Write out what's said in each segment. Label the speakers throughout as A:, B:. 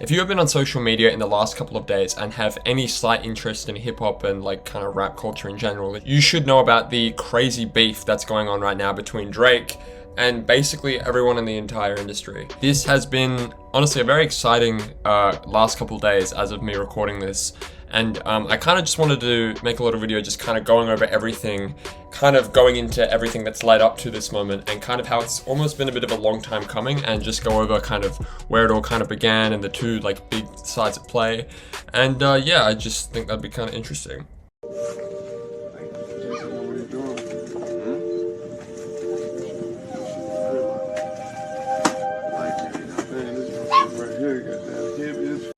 A: If you have been on social media in the last couple of days and have any slight interest in hip hop and like kind of rap culture in general, you should know about the crazy beef that's going on right now between Drake and basically everyone in the entire industry. This has been honestly a very exciting last couple of days as of me recording this. And I kind of just wanted to make a little video just kind of going over everything, kind of going into everything that's led up to this moment and kind of how it's almost been a bit of a long time coming, and just go over kind of where it all kind of began and the two like big sides at play. And yeah, I just think that'd be kind of interesting.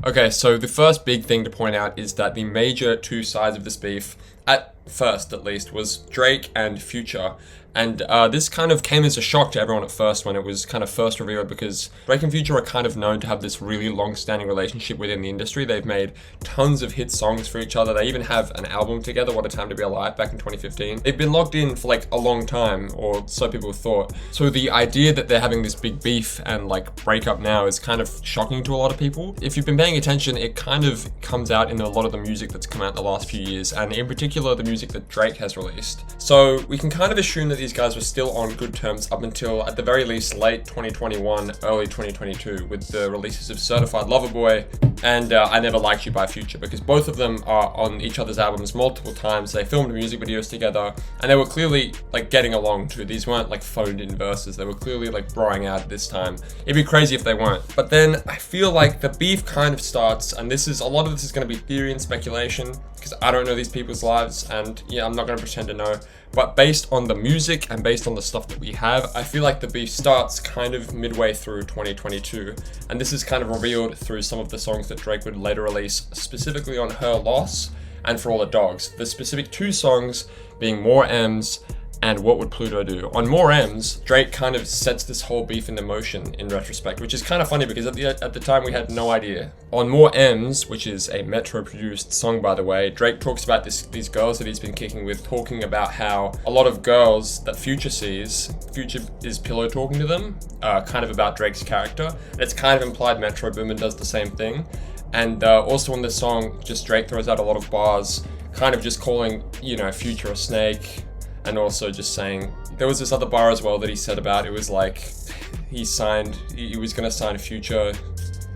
A: Okay, so the first big thing to point out is that the major two sides of this beef, at first at least, was Drake and Future. And this kind of came as a shock to everyone at first when it was kind of first revealed, because Drake and Future are kind of known to have this really long-standing relationship within the industry. They've made tons of hit songs for each other. They even have an album together, What a Time to Be Alive, back in 2015. They've been locked in for like a long time, or so people thought. So the idea that they're having this big beef and like breakup now is kind of shocking to a lot of people. If you've been paying attention, it kind of comes out in a lot of the music that's come out in the last few years, and in particular the music that Drake has released. So we can kind of assume that these guys were still on good terms up until, at the very least, late 2021, early 2022, with the releases of Certified Lover Boy and I Never Liked You by Future, because both of them are on each other's albums multiple times. They filmed music videos together, and they were clearly like getting along too. These weren't like phoned in verses. They were clearly like broing out this time. It'd be crazy if they weren't. But then I feel like the beef kind of starts, and a lot of this is going to be theory and speculation, because I don't know these people's lives, and yeah, I'm not going to pretend to know. But based on the music and based on the stuff that we have, I feel like the beef starts kind of midway through 2022. And this is kind of revealed through some of the songs that Drake would later release, specifically on Her Loss and For All the Dogs. The specific two songs being More M's and What Would Pluto Do. On More M's, Drake kind of sets this whole beef into motion in retrospect, which is kind of funny because at the time we had no idea. On More M's, which is a Metro-produced song by the way, Drake talks about these girls that he's been kicking with, talking about how a lot of girls that Future sees, Future is pillow talking to them, kind of about Drake's character. And it's kind of implied Metro Boomin does the same thing. And also on this song, just Drake throws out a lot of bars, kind of just calling, you know, Future a snake. And also just saying, there was this other bar as well that he said about, it was like, he was gonna sign Future.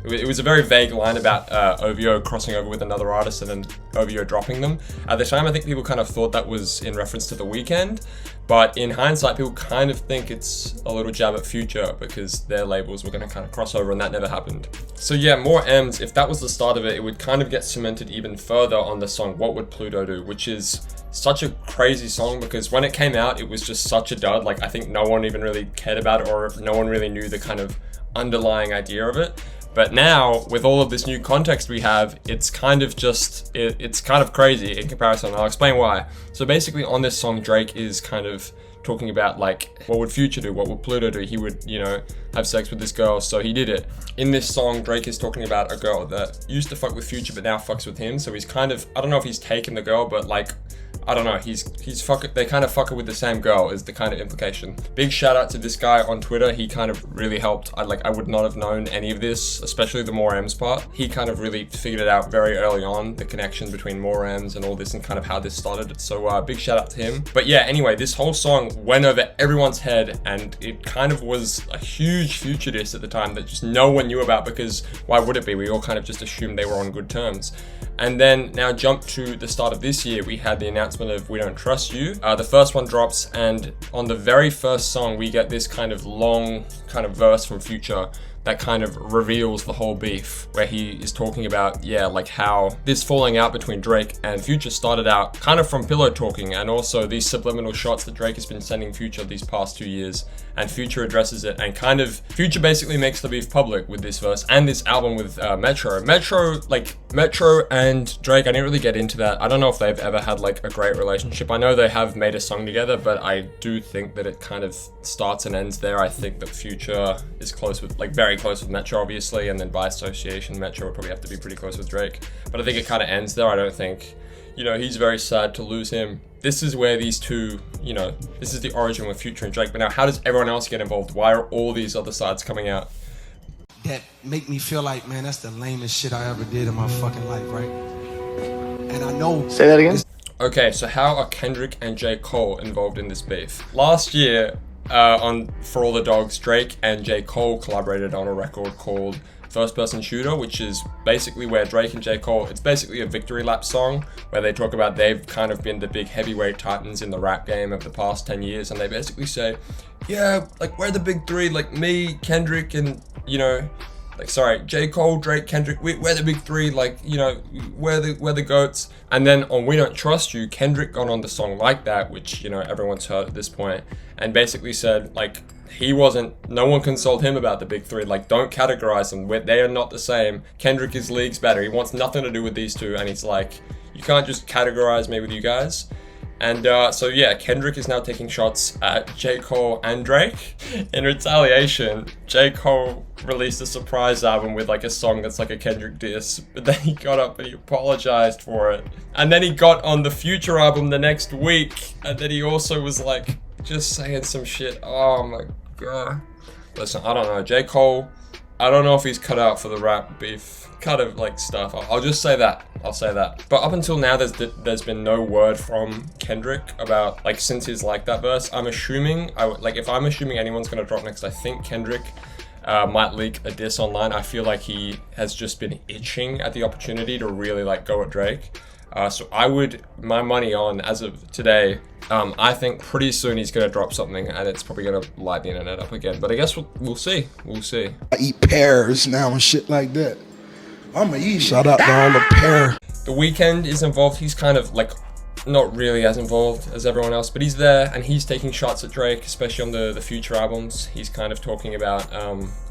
A: It was a very vague line about OVO crossing over with another artist and then OVO dropping them. At the time, I think people kind of thought that was in reference to The Weeknd, but in hindsight, people kind of think it's a little jab at Future because their labels were gonna kind of cross over, and that never happened. So yeah, More M's, if that was the start of it, it would kind of get cemented even further on the song What Would Pluto Do, which is such a crazy song because when it came out, it was just such a dud. Like, I think no one even really cared about it, or no one really knew the kind of underlying idea of it. But now, with all of this new context we have, it's kind of just, it's kind of crazy in comparison. I'll explain why. So basically on this song, Drake is kind of talking about like, what would Future do? What would Pluto do? He would, you know, have sex with this girl, so he did it. In this song, Drake is talking about a girl that used to fuck with Future but now fucks with him. So he's kind of, I don't know if he's taken the girl, but like, I don't know, they kind of fuck her with the same girl is the kind of implication. Big shout out to this guy on Twitter. He kind of really helped. I would not have known any of this, especially the More M's part. He kind of really figured it out very early on, the connection between More M's and all this and kind of how this started. So big shout out to him. But yeah, anyway, this whole song went over everyone's head, and it kind of was a huge Future diss at the time that just no one knew about, because why would it be? We all kind of just assumed they were on good terms. And then now jump to the start of this year, we had the announcement of We Don't Trust You. The first one drops, and on the very first song, we get this kind of long kind of verse from Future that kind of reveals the whole beef, where he is talking about, yeah, like how this falling out between Drake and Future started out kind of from pillow talking, and also these subliminal shots that Drake has been sending Future these past 2 years, and Future addresses it, and kind of Future basically makes the beef public with this verse and this album with Metro and Drake. I didn't really get into that. I don't know if they've ever had like a great relationship. I know they have made a song together, but I do think that it kind of starts and ends there. I think that Future is close with, like, very close with Metro obviously, and then by association Metro would probably have to be pretty close with Drake, but I think it kind of ends there. I don't think, you know, he's very sad to lose him. This is where these two, you know, this is the origin with Future and Drake. But now how does everyone else get involved? Why are all these other sides coming out?
B: that make me feel like, man, that's the lamest shit I ever did in my fucking life, right? And I know.
C: Say that again?
A: Okay, so how are Kendrick and J. Cole involved in this beef? Last year, on For All the Dogs, Drake and J. Cole collaborated on a record called First Person Shooter, which is basically where Drake and J. Cole, it's basically a victory lap song where they talk about they've kind of been the big heavyweight titans in the rap game of the past 10 years, and they basically say, yeah, like we're the big three, like me, Kendrick, and, you know, like, sorry, J. Cole, Drake, Kendrick, we're the big three, like, you know, we're the GOATs. And then on We Don't Trust You, Kendrick got on the song Like That, which, you know, everyone's heard at this point, and basically said, like, no one consoled him about the big three, like, don't categorize them, they are not the same. Kendrick is leagues better, he wants nothing to do with these two, and he's like, you can't just categorize me with you guys. And so yeah, Kendrick is now taking shots at J. Cole and Drake. In retaliation, J. Cole released a surprise album with like a song that's like a Kendrick diss, but then he got up and he apologized for it. And then he got on the Future album the next week, and then he also was like just saying some shit. Oh my god. Listen, I don't know, J. Cole, I don't know if he's cut out for the rap beef kind of like stuff. I'll just say that. I'll say that. But up until now, there's been no word from Kendrick about, like, since his Like That verse. I'm assuming, if I'm assuming anyone's gonna drop next, I think Kendrick might leak a diss online. I feel like he has just been itching at the opportunity to really like go at Drake. So I would, my money on, as of today, I think pretty soon he's gonna drop something and it's probably gonna light the internet up again. But I guess we'll see. We'll see.
D: I eat pears now and shit like that. I'ma eat. Shout out to all the pear.
A: The Weeknd is involved. He's kind of like not really as involved as everyone else, but he's there and he's taking shots at Drake, especially on the Future albums. He's kind of talking about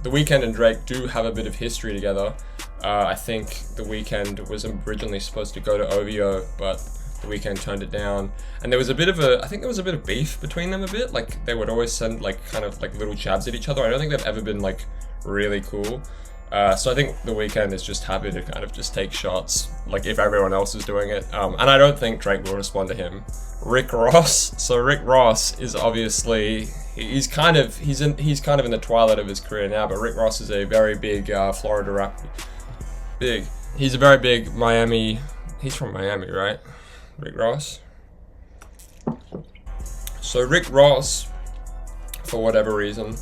A: The Weeknd and Drake do have a bit of history together. I think The Weeknd was originally supposed to go to OVO, but The Weeknd turned it down. And there was a bit of beef between them a bit. Like, they would always send like kind of like little jabs at each other. I don't think they've ever been like really cool. So I think The Weeknd is just happy to kind of just take shots, like if everyone else is doing it. And I don't think Drake will respond to him. Rick Ross. So Rick Ross is obviously, he's kind of in the twilight of his career now, but Rick Ross is a very big Florida rapper. He's a very big Miami. He's from Miami, right? Rick Ross. So Rick Ross, for whatever reason,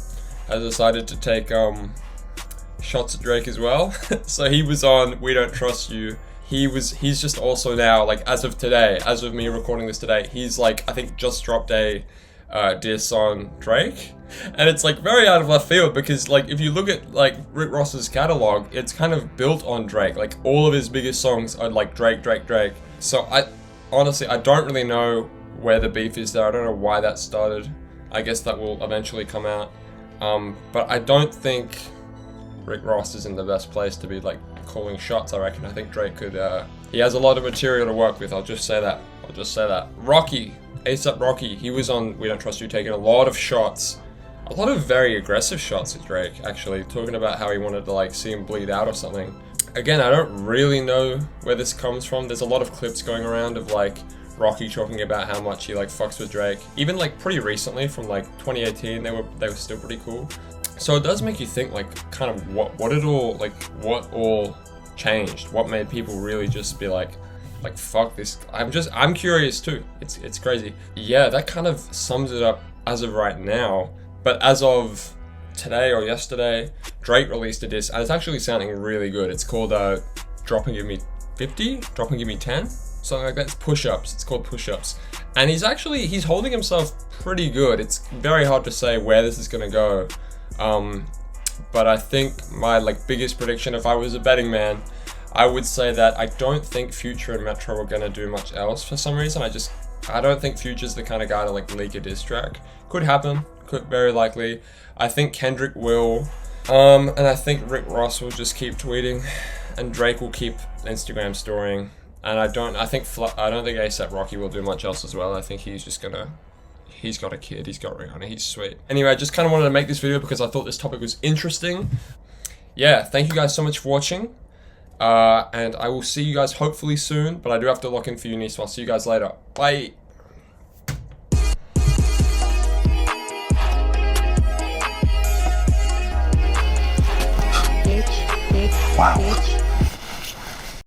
A: has decided to take shots at Drake as well. So he was on We Don't Trust You. He's just also now, like, as of today, as of me recording this today, he's like, I think just dropped a diss on Drake. And it's like very out of left field because, like, if you look at like Rick Ross's catalog, it's kind of built on Drake. Like, all of his biggest songs are like Drake. So I honestly don't really know where the beef is there. I don't know why that started. I guess that will eventually come out. But I don't think Rick Ross is in the best place to be like calling shots. I reckon. I think Drake could. He has a lot of material to work with. I'll just say that. Rocky, A$AP Rocky. He was on We Don't Trust You, taking a lot of shots, a lot of very aggressive shots at Drake. Actually, talking about how he wanted to like see him bleed out or something. Again, I don't really know where this comes from. There's a lot of clips going around of like Rocky talking about how much he like fucks with Drake. Even like pretty recently, from like 2018, they were still pretty cool. So it does make you think, like, kind of what all changed? What made people really just be like fuck this? I'm curious too. It's crazy. Yeah, that kind of sums it up as of right now. But as of today or yesterday, Drake released a diss, and it's actually sounding really good. It's called Drop and Give Me 50, Drop and Give Me 10, something like that. It's Push-Ups. It's called Push-Ups. And he's holding himself pretty good. It's very hard to say where this is gonna go. But I think my like biggest prediction, if I was a betting man, I would say that I don't think Future and Metro are gonna do much else for some reason. I don't think Future's the kind of guy to like leak a diss track. Could happen, very likely. I think Kendrick will, and I think Rick Ross will just keep tweeting, and Drake will keep Instagram storying. And I don't think A$AP Rocky will do much else as well. I think he's just gonna. He's got a kid, he's got Rihanna, he's sweet. Anyway, I just kind of wanted to make this video because I thought this topic was interesting. Yeah, thank you guys so much for watching. And I will see you guys hopefully soon, but I do have to lock in for uni, so I'll see you guys later. Bye!
D: Wow.